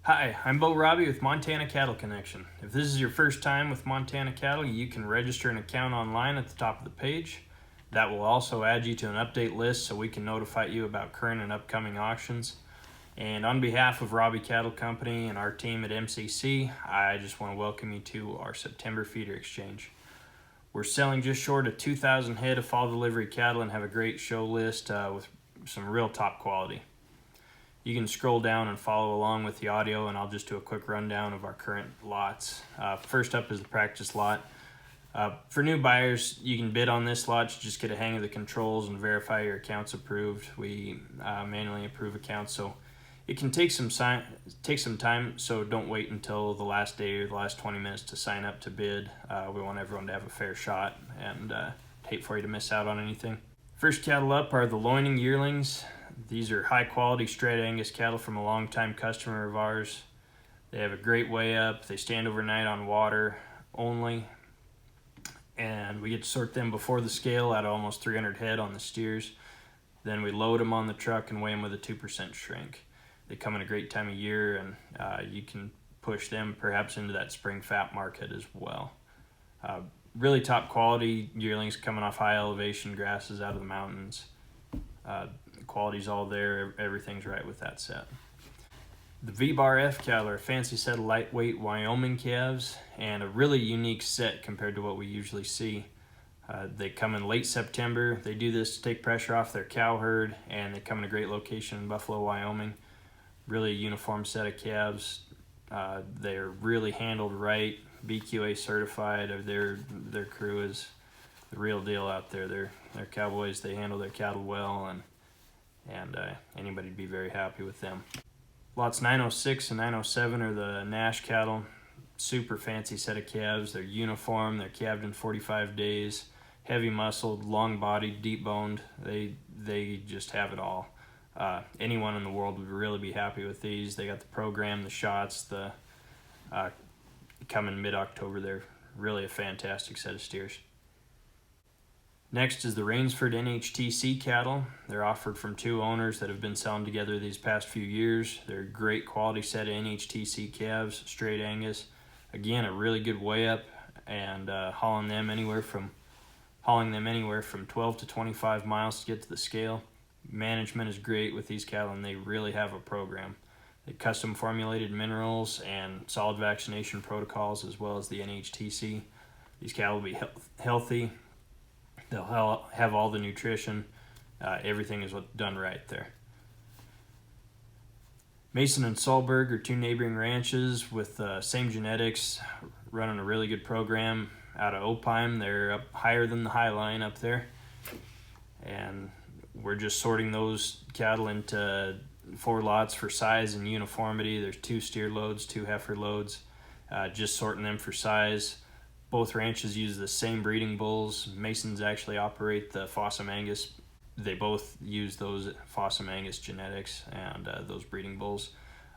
Hi, I'm Bo Robbie with Montana Cattle Connection. If this is your first time with Montana Cattle, you can register an account online at the top of the page. That will also add you to an update list so we can notify you about current and upcoming auctions. And on behalf of Robbie Cattle Company and our team at MCC, I just want to welcome you to our September feeder exchange. We're selling just short of 2,000 head of fall delivery cattle and have a great show list with some real top quality. You can scroll down and follow along with the audio, and I'll just do a quick rundown of our current lots. First up is the practice lot. For new buyers, you can bid on this lot to just get a hang of the controls and verify your account's approved. We manually approve accounts, so it can take some time, so don't wait until the last day or the last 20 minutes to sign up to bid. We want everyone to have a fair shot, and hate for you to miss out on anything. First cattle up are the loining yearlings. These are high quality straight Angus cattle from a longtime customer of ours. They have a great weigh up. They stand overnight on water only. And we get to sort them before the scale at almost 300 head on the steers. Then we load them on the truck and weigh them with a 2% shrink. They come in a great time of year, and you can push them perhaps into that spring fat market as well. Really top quality yearlings coming off high elevation grasses out of the mountains. Quality's all there, everything's right with that set. The V-Bar F cattle are a fancy set of lightweight Wyoming calves and a really unique set compared to what we usually see. They come in late September. They do this to take pressure off their cow herd, and they come in a great location in Buffalo, Wyoming. Really a uniform set of calves. They're really handled right, BQA certified. Their crew is the real deal out there. They're cowboys. They handle their cattle well, and anybody'd be very happy with them. Lots 906 and 907 are the Nash cattle. Super fancy set of calves. They're uniform. They're calved in 45 days. Heavy muscled, long bodied, deep boned. They just have it all. Anyone in the world would really be happy with these. They got the program, the shots, coming mid-October. They're really a fantastic set of steers. Next is the Rainsford NHTC cattle. They're offered from two owners that have been selling together these past few years. They're a great quality set of NHTC calves, straight Angus. Again, a really good weigh up, and hauling them anywhere from 12 to 25 miles to get to the scale. Management is great with these cattle, and they really have a program. They custom formulated minerals and solid vaccination protocols, as well as the NHTC. These cattle will be healthy. They'll have all the nutrition. Everything is done right there. Mason and Solberg are two neighboring ranches with same genetics, running a really good program out of Opheim. They're up higher than the High Line up there. And we're just sorting those cattle into 4 lots for size and uniformity. There's 2 steer loads, 2 heifer loads, just sorting them for size. Both ranches use the same breeding bulls. Masons actually operate the Fossum Angus. They both use those Fossum Angus genetics and those breeding bulls.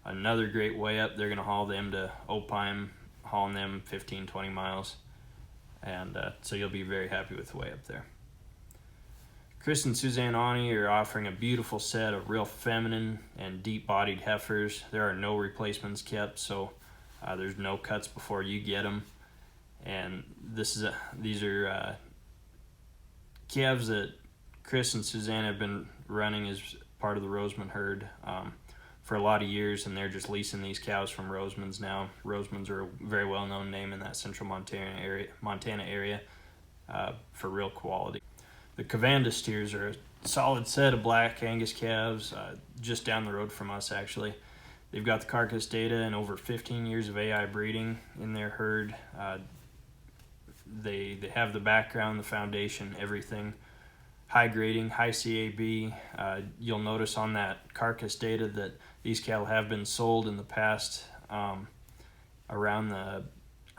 Another great weigh up. They're going to haul them to Opheim, hauling them 15, 20 miles. And so you'll be very happy with the weigh up there. Chris and Suzanne Ani are offering a beautiful set of real feminine and deep-bodied heifers. There are no replacements kept, so there's no cuts before you get them. And these are calves that Chris and Suzanne have been running as part of the Roseman herd for a lot of years, and they're just leasing these cows from Rosemans now. Rosemans are a very well-known name in that central Montana area for real quality. The Cavanda steers are a solid set of black Angus calves just down the road from us, actually. They've got the carcass data and over 15 years of AI breeding in their herd. They have the background, the foundation, everything. High grading, high CAB. You'll notice on that carcass data that these cattle have been sold in the past around the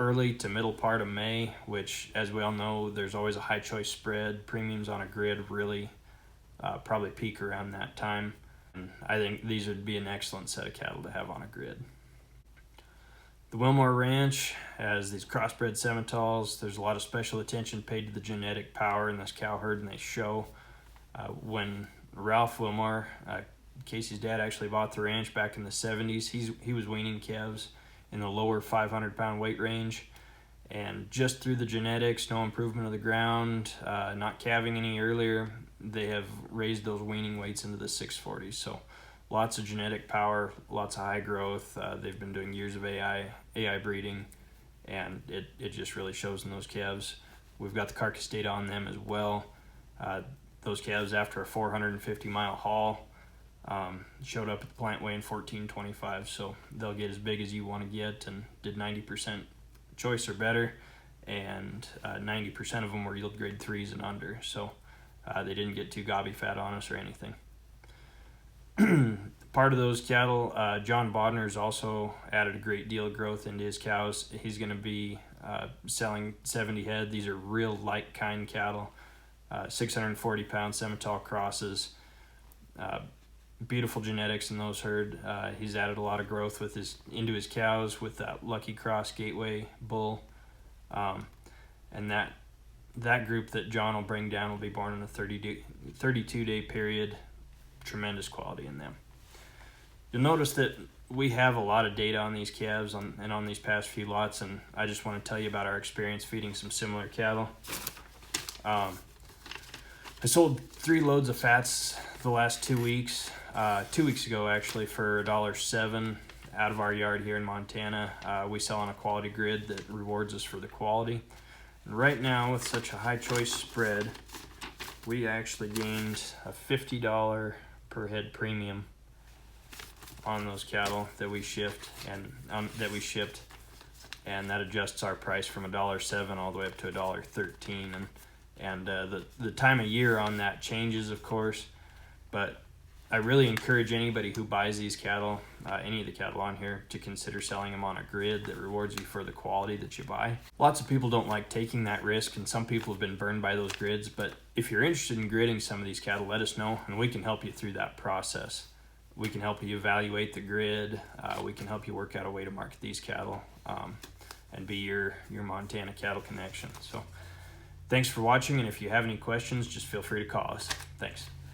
early to middle part of May, which, as we all know, there's always a high choice spread. Premiums on a grid really probably peak around that time. And I think these would be an excellent set of cattle to have on a grid. The Wilmore Ranch has these crossbred Simmentals. There's a lot of special attention paid to the genetic power in this cow herd, and they show. When Ralph Wilmore Casey's dad actually bought the ranch back in the 70s. He was weaning calves in the lower 500-pound weight range, and just through the genetics, no improvement of the ground, not calving any earlier, they have raised those weaning weights into the 640s. So lots of genetic power, lots of high growth. They've been doing years of AI breeding, and it just really shows in those calves. We've got the carcass data on them as well. Those calves, after a 450-mile haul, showed up at the plant weighing 1425, so they'll get as big as you want to get, and did 90% choice or better, and 90% of them were yield grade 3s and under, so they didn't get too gobby fat on us or anything. Part of those cattle, John Bodner's also added a great deal of growth into his cows. He's going to be selling 70 head. These are real light kind cattle, 640-pound Simmental crosses, beautiful genetics in those herd. He's added a lot of growth into his cows with that Lucky Cross Gateway bull, and that group that John will bring down will be born in a 32-day period. Tremendous quality in them. You'll notice that we have a lot of data on these calves and on these past few lots, and I just want to tell you about our experience feeding some similar cattle. I sold 3 loads of fats the last 2 weeks. 2 weeks ago, actually, for $1.07 out of our yard here in Montana. We sell on a quality grid that rewards us for the quality. And right now, with such a high choice spread, we actually gained a $50 per head premium on those cattle that we shipped, and that adjusts our price from $1.07 all the way up to $1.13. And the time of year on that changes, of course, but I really encourage anybody who buys these cattle, any of the cattle on here, to consider selling them on a grid that rewards you for the quality that you buy. Lots of people don't like taking that risk, and some people have been burned by those grids, but if you're interested in gridding some of these cattle, let us know, and we can help you through that process. We can help you evaluate the grid. We can help you work out a way to market these cattle and be your Montana Cattle Connection. So thanks for watching, and if you have any questions, just feel free to call us. Thanks.